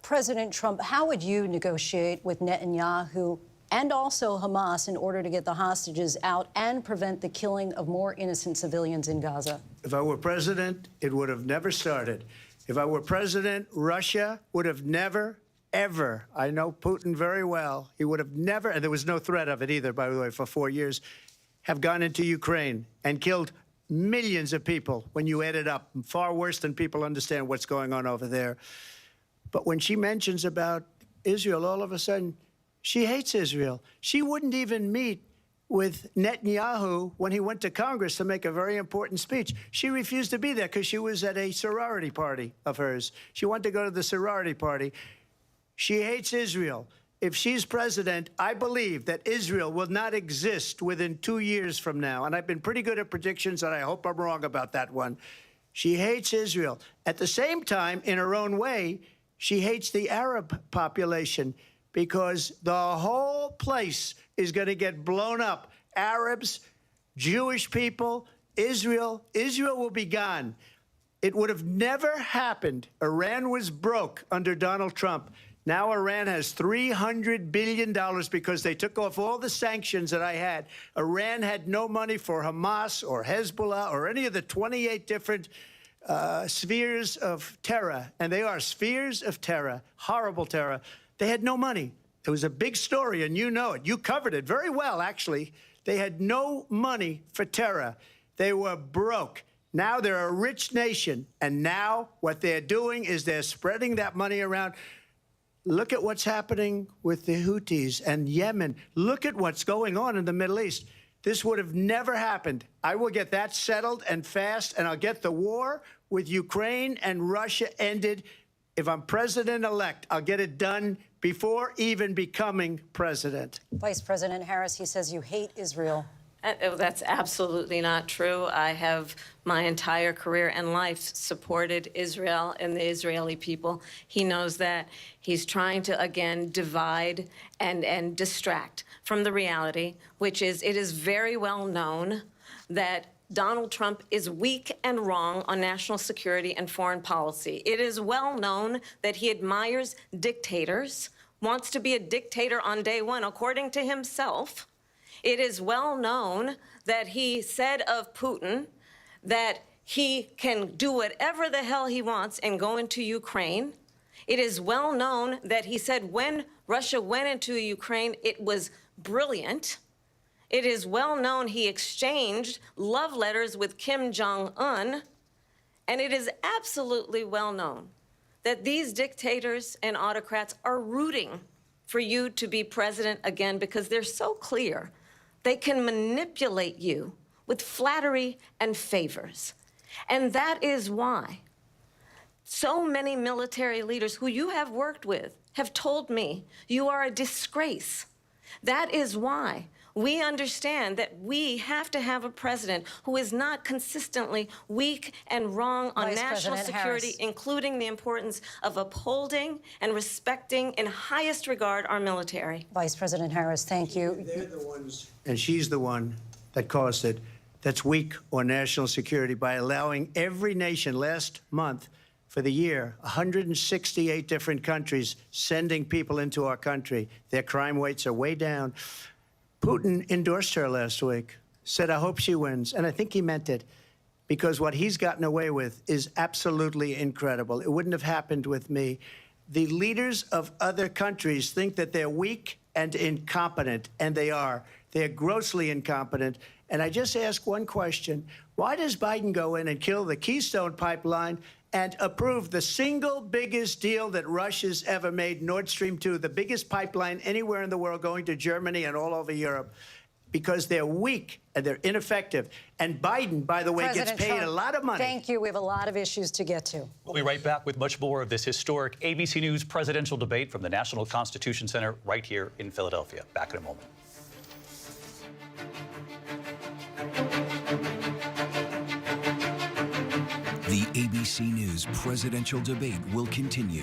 President Trump, how would you negotiate with Netanyahu and also Hamas in order to get the hostages out and prevent the killing of more innocent civilians in Gaza? If I were president, it would have never started. If I were president, Russia would have never, ever, I know Putin very well, he would have never, and there was no threat of it either, by the way, for 4 years, have gone into Ukraine and killed millions of people when you add it up, far worse than people understand what's going on over there. But when she mentions about Israel, all of a sudden, she hates Israel. She wouldn't even meet with Netanyahu when he went to Congress to make a very important speech. She refused to be there because she was at a sorority party of hers. She wanted to go to the sorority party. She hates Israel. If she's president, I believe that Israel will not exist within 2 years from now. And I've been pretty good at predictions, and I hope I'm wrong about that one. She hates Israel. At the same time, in her own way, she hates the Arab population because the whole place is going to get blown up Arabs, Jewish people, Israel. Israel will be gone. It would have never happened. Iran was broke under Donald Trump. Now Iran has $300 billion because they took off all the sanctions that I had. Iran had no money for Hamas or Hezbollah or any of the 28 different spheres of terror. And they are spheres of terror, horrible terror. They had no money. It was a big story, and you know it. You covered it very well, actually. They had no money for terror. They were broke. Now they're a rich nation, and now what they're doing is they're spreading that money around. Look at what's happening with the Houthis and Yemen. Look at what's going on in the Middle East. This would have never happened. I will get that settled and fast, and I'll get the war with Ukraine and Russia ended. If I'm president-elect, I'll get it done before even becoming president. Vice President Harris, he says you hate Israel. That's absolutely not true. I have my entire career and life supported Israel and the Israeli people. He knows that. He's trying to, again, divide and distract from the reality, which is it is very well known that Donald Trump is weak and wrong on national security and foreign policy. It is well known that he admires dictators, wants to be a dictator on day one, according to himself. It is well known that he said of Putin that he can do whatever the hell he wants and go into Ukraine. It is well known that he said when Russia went into Ukraine, it was brilliant. It is well known he exchanged love letters with Kim Jong-un. And it is absolutely well known that these dictators and autocrats are rooting for you to be president again because they're so clear. They can manipulate you with flattery and favors. And that is why so many military leaders who you have worked with have told me you are a disgrace. That is why we understand that we have to have a president who is not consistently weak and wrong on Vice national President security, Harris. including the importance of upholding and respecting in highest regard our military. Vice President Harris, thank you. They're the ones, and she's the one that caused it, that's weak on national security by allowing every nation last month for the year, 168 different countries sending people into our country. Their crime rates are way down. Putin endorsed her last week, said, I hope she wins. And I think he meant it, because what he's gotten away with is absolutely incredible. It wouldn't have happened with me. The leaders of other countries think that they're weak and incompetent, and they are. They're grossly incompetent. And I just ask one question. Why does Biden go in and kill the Keystone Pipeline and approve the single biggest deal that Russia's ever made, Nord Stream 2, the biggest pipeline anywhere in the world going to Germany and all over Europe? Because they're weak and they're ineffective. And Biden, by the way, President gets paid Trump, a lot of money. Thank you. We have a lot of issues to get to. We'll be right back with much more of this historic ABC News presidential debate from the National Constitution Center right here in Philadelphia. Back in a moment. The ABC News presidential debate will continue.